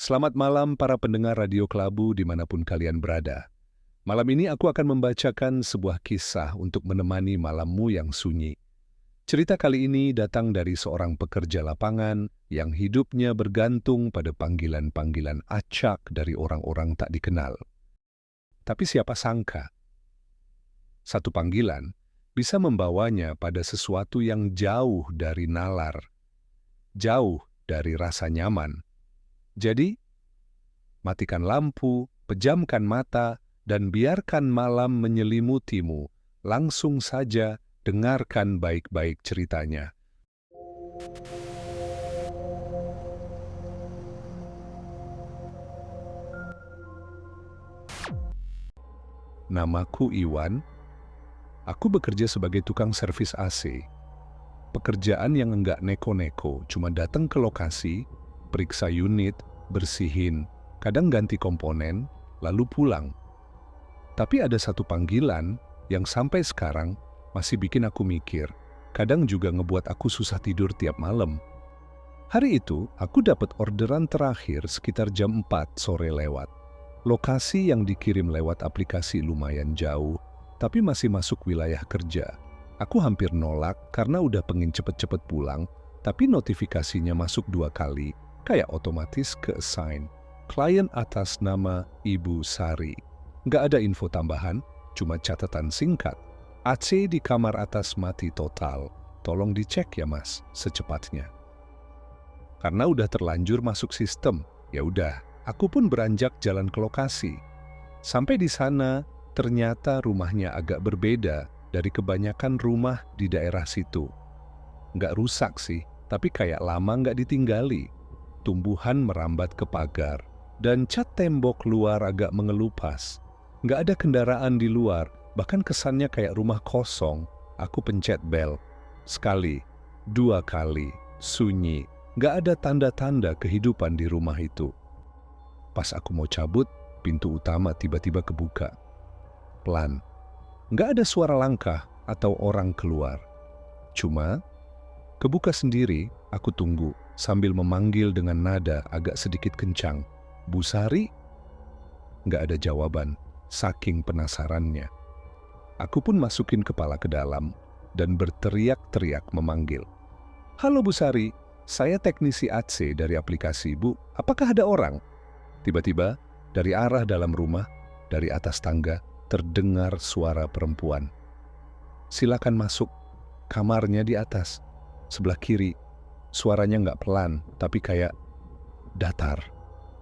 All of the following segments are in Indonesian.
Selamat malam para pendengar Radio Kelabu dimanapun kalian berada. Malam ini aku akan membacakan sebuah kisah untuk menemani malammu yang sunyi. Cerita kali ini datang dari seorang pekerja lapangan yang hidupnya bergantung pada panggilan-panggilan acak dari orang-orang tak dikenal. Tapi siapa sangka, satu panggilan bisa membawanya pada sesuatu yang jauh dari nalar, jauh dari rasa nyaman. Jadi, matikan lampu, pejamkan mata, dan biarkan malam menyelimutimu. Langsung saja dengarkan baik-baik ceritanya. Namaku Iwan. Aku bekerja sebagai tukang servis AC. Pekerjaan yang enggak neko-neko, cuma datang ke lokasi, periksa unit, bersihin, kadang ganti komponen, lalu pulang. Tapi ada satu panggilan yang sampai sekarang masih bikin aku mikir, kadang juga ngebuat aku susah tidur tiap malam. Hari itu, aku dapat orderan terakhir sekitar jam 4 sore lewat. Lokasi yang dikirim lewat aplikasi lumayan jauh, tapi masih masuk wilayah kerja. Aku hampir nolak karena udah pengen cepet-cepet pulang, tapi notifikasinya masuk 2 kali, kayak otomatis ke-assign. Klien atas nama Ibu Sari. Nggak ada info tambahan, cuma catatan singkat. AC di kamar atas mati total. Tolong dicek ya mas, secepatnya. Karena udah terlanjur masuk sistem, ya udah, aku pun beranjak jalan ke lokasi. Sampai di sana, ternyata rumahnya agak berbeda dari kebanyakan rumah di daerah situ. Nggak rusak sih, tapi kayak lama nggak ditinggali. Tumbuhan merambat ke pagar, dan cat tembok luar agak mengelupas. Nggak ada kendaraan di luar, bahkan kesannya kayak rumah kosong. Aku pencet bel. Sekali, 2 kali, sunyi. Nggak ada tanda-tanda kehidupan di rumah itu. Pas aku mau cabut, pintu utama tiba-tiba kebuka. Pelan. Nggak ada suara langkah atau orang keluar. Cuma, kebuka sendiri, aku tunggu sambil memanggil dengan nada agak sedikit kencang. Bu Sari? Nggak ada jawaban, saking penasarannya. Aku pun masukin kepala ke dalam dan berteriak-teriak memanggil. Halo Bu Sari, saya teknisi AC dari aplikasi Bu. Apakah ada orang? Tiba-tiba, dari arah dalam rumah, dari atas tangga, terdengar suara perempuan. Silakan masuk, kamarnya di atas, sebelah kiri. Suaranya nggak pelan, tapi kayak datar.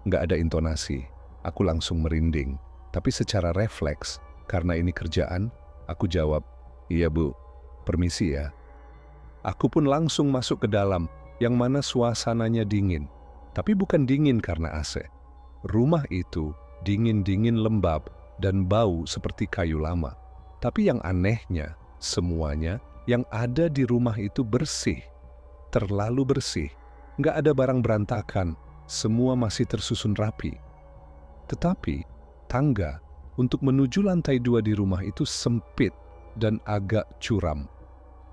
Nggak ada intonasi. Aku langsung merinding. Tapi secara refleks, karena ini kerjaan, aku jawab, iya Bu, permisi ya. Aku pun langsung masuk ke dalam, yang mana suasananya dingin. Tapi bukan dingin karena AC. Rumah itu dingin-dingin lembab dan bau seperti kayu lama. Tapi yang anehnya, semuanya yang ada di rumah itu bersih. Terlalu bersih. Nggak ada barang berantakan. Semua masih tersusun rapi. Tetapi, tangga untuk menuju lantai 2 di rumah itu sempit dan agak curam.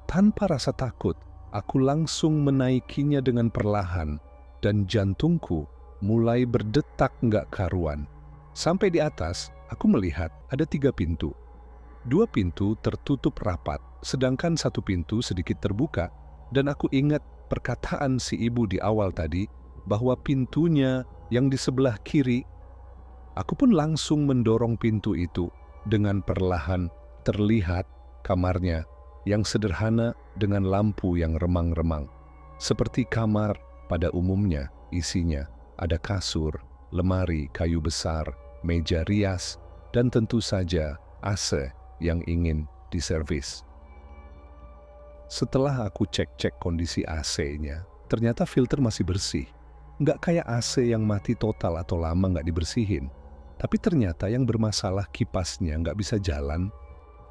Tanpa rasa takut, aku langsung menaikinya dengan perlahan dan jantungku mulai berdetak nggak karuan. Sampai di atas, aku melihat ada 3 pintu. 2 pintu tertutup rapat, sedangkan 1 pintu sedikit terbuka, dan aku ingat perkataan si ibu di awal tadi, bahwa pintunya yang di sebelah kiri. Aku pun langsung mendorong pintu itu dengan perlahan. Terlihat kamarnya yang sederhana dengan lampu yang remang-remang. Seperti kamar pada umumnya, isinya ada kasur, lemari kayu besar, meja rias, dan tentu saja AC yang ingin diservis. Setelah aku cek-cek kondisi AC-nya, ternyata filter masih bersih. Nggak kayak AC yang mati total atau lama nggak dibersihin. Tapi ternyata yang bermasalah kipasnya nggak bisa jalan.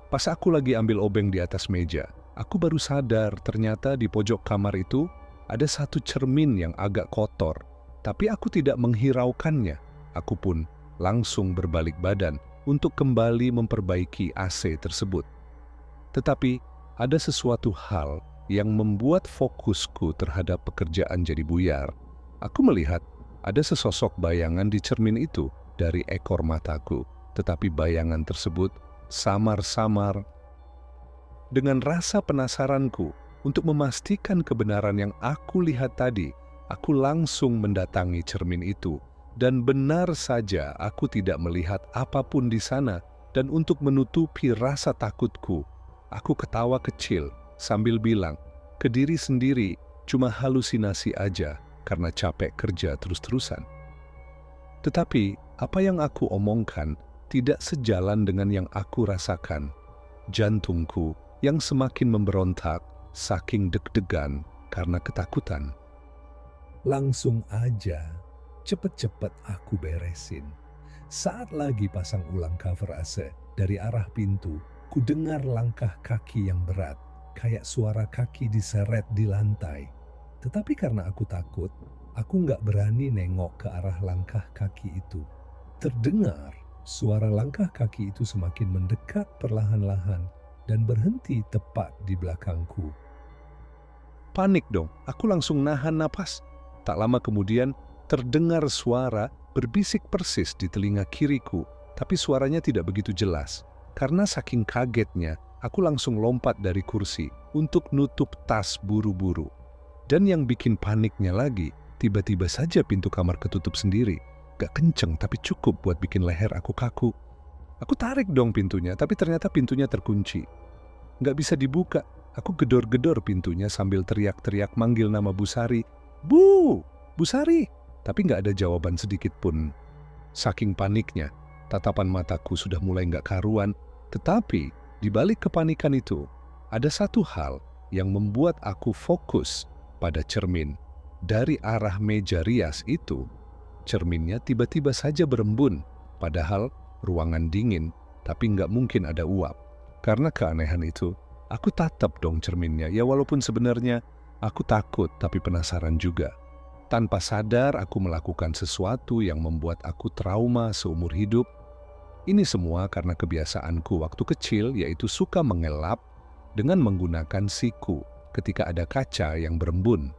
Pas aku lagi ambil obeng di atas meja, aku baru sadar ternyata di pojok kamar itu ada 1 cermin yang agak kotor. Tapi aku tidak menghiraukannya. Aku pun langsung berbalik badan untuk kembali memperbaiki AC tersebut. Tetapi ada sesuatu hal yang membuat fokusku terhadap pekerjaan jadi buyar. Aku melihat Ada sesosok bayangan di cermin itu dari ekor mataku, tetapi bayangan tersebut samar-samar. Dengan rasa penasaranku untuk memastikan kebenaran yang aku lihat tadi, aku langsung mendatangi cermin itu. Dan benar saja aku tidak melihat apapun di sana, dan untuk menutupi rasa takutku, aku ketawa kecil sambil bilang ke diri sendiri, cuma halusinasi aja karena capek kerja terus-terusan. Tetapi apa yang aku omongkan tidak sejalan dengan yang aku rasakan. Jantungku yang semakin memberontak saking deg-degan karena ketakutan. Langsung aja, cepet-cepet aku beresin. Saat lagi pasang ulang cover AC dari arah pintu, ku dengar langkah kaki yang berat, kayak suara kaki diseret di lantai. Tetapi karena aku takut, aku nggak berani nengok ke arah langkah kaki itu. Terdengar suara langkah kaki itu semakin mendekat perlahan-lahan dan berhenti tepat di belakangku. Panik dong, aku langsung nahan napas. Tak lama kemudian, terdengar suara berbisik persis di telinga kiriku, tapi suaranya tidak begitu jelas. Karena saking kagetnya, aku langsung lompat dari kursi untuk nutup tas buru-buru. Dan yang bikin paniknya lagi, tiba-tiba saja pintu kamar ketutup sendiri. Gak kenceng, tapi cukup buat bikin leher aku kaku. Aku tarik dong pintunya, tapi ternyata pintunya terkunci. Gak bisa dibuka. Aku gedor-gedor pintunya sambil teriak-teriak manggil nama Bu Sari. Bu! Bu Sari! Tapi gak ada jawaban sedikit pun. Saking paniknya, tatapan mataku sudah mulai gak karuan. Tetapi, di balik kepanikan itu, ada satu hal yang membuat aku fokus pada cermin. Dari arah meja rias itu, cerminnya tiba-tiba saja berembun. Padahal ruangan dingin, tapi nggak mungkin ada uap. Karena keanehan itu, aku tatap dong cerminnya. Ya walaupun sebenarnya aku takut tapi penasaran juga. Tanpa sadar aku melakukan sesuatu yang membuat aku trauma seumur hidup. Ini semua karena kebiasaanku waktu kecil, yaitu suka mengelap dengan menggunakan siku ketika ada kaca yang berembun.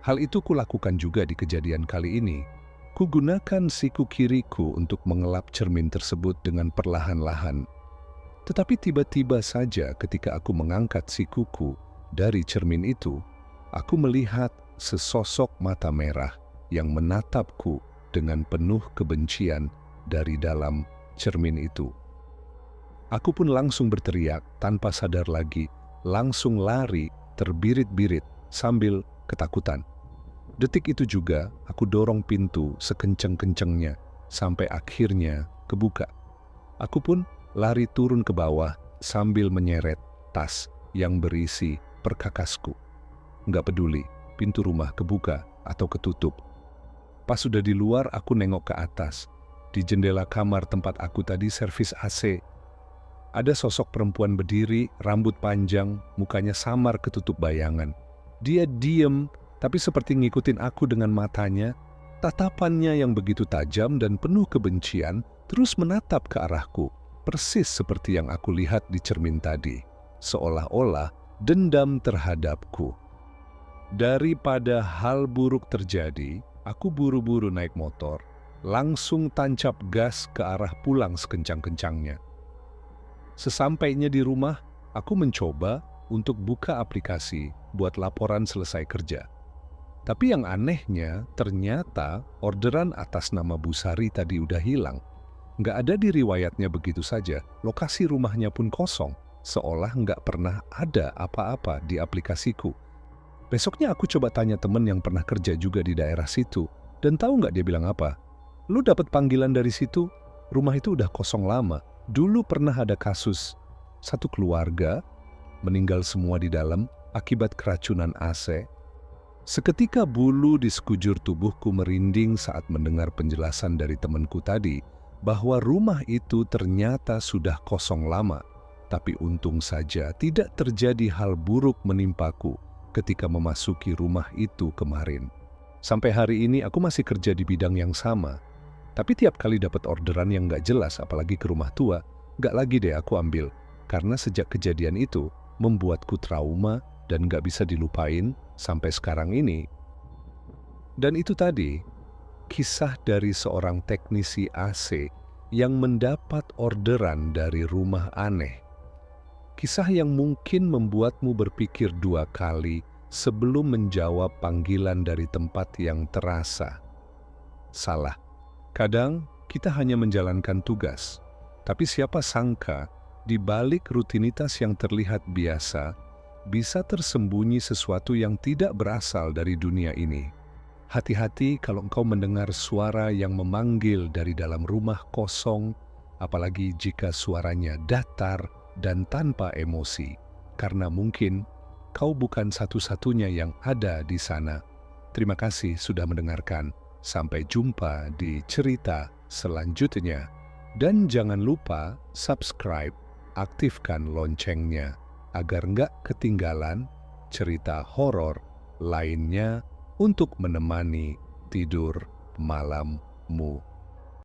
Hal itu kulakukan juga di kejadian kali ini. Kugunakan siku kiriku untuk mengelap cermin tersebut dengan perlahan-lahan. Tetapi tiba-tiba saja ketika aku mengangkat sikuku dari cermin itu, aku melihat sesosok mata merah yang menatapku dengan penuh kebencian dari dalam cermin itu. Aku pun langsung berteriak tanpa sadar lagi, langsung lari terbirit-birit sambil ketakutan. Detik itu juga aku dorong pintu sekenceng-kencengnya sampai akhirnya kebuka. Aku pun lari turun ke bawah sambil menyeret tas yang berisi perkakasku. Nggak peduli pintu rumah kebuka atau ketutup. Pas sudah di luar, aku nengok ke atas. Di jendela kamar tempat aku tadi servis AC. Ada sosok perempuan berdiri, rambut panjang, mukanya samar ketutup bayangan. Dia diem, tapi seperti ngikutin aku dengan matanya. Tatapannya yang begitu tajam dan penuh kebencian terus menatap ke arahku, persis seperti yang aku lihat di cermin tadi, seolah-olah dendam terhadapku. Daripada hal buruk terjadi, aku buru-buru naik motor, langsung tancap gas ke arah pulang sekencang-kencangnya. Sesampainya di rumah, aku mencoba untuk buka aplikasi buat laporan selesai kerja. Tapi yang anehnya, ternyata orderan atas nama Bu Sari tadi udah hilang. Nggak ada di riwayatnya begitu saja, lokasi rumahnya pun kosong, seolah nggak pernah ada apa-apa di aplikasiku. Besoknya aku coba tanya temen yang pernah kerja juga di daerah situ, dan tahu nggak dia bilang apa? Lu dapat panggilan dari situ, rumah itu udah kosong lama. Dulu pernah ada kasus, satu keluarga meninggal semua di dalam akibat keracunan AC. Seketika bulu di sekujur tubuhku merinding saat mendengar penjelasan dari temanku tadi bahwa rumah itu ternyata sudah kosong lama. Tapi untung saja tidak terjadi hal buruk menimpaku ketika memasuki rumah itu kemarin. Sampai hari ini aku masih kerja di bidang yang sama. Tapi tiap kali dapat orderan yang nggak jelas, apalagi ke rumah tua, nggak lagi deh aku ambil. Karena sejak kejadian itu membuatku trauma dan nggak bisa dilupain sampai sekarang ini. Dan itu tadi, kisah dari seorang teknisi AC yang mendapat orderan dari rumah aneh. Kisah yang mungkin membuatmu berpikir 2 kali sebelum menjawab panggilan dari tempat yang terasa. Salah. Kadang kita hanya menjalankan tugas, tapi siapa sangka di balik rutinitas yang terlihat biasa bisa tersembunyi sesuatu yang tidak berasal dari dunia ini. Hati-hati kalau engkau mendengar suara yang memanggil dari dalam rumah kosong, apalagi jika suaranya datar dan tanpa emosi, karena mungkin kau bukan satu-satunya yang ada di sana. Terima kasih sudah mendengarkan. Sampai jumpa di cerita selanjutnya. Dan jangan lupa subscribe, aktifkan loncengnya, agar nggak ketinggalan cerita horor lainnya untuk menemani tidur malammu.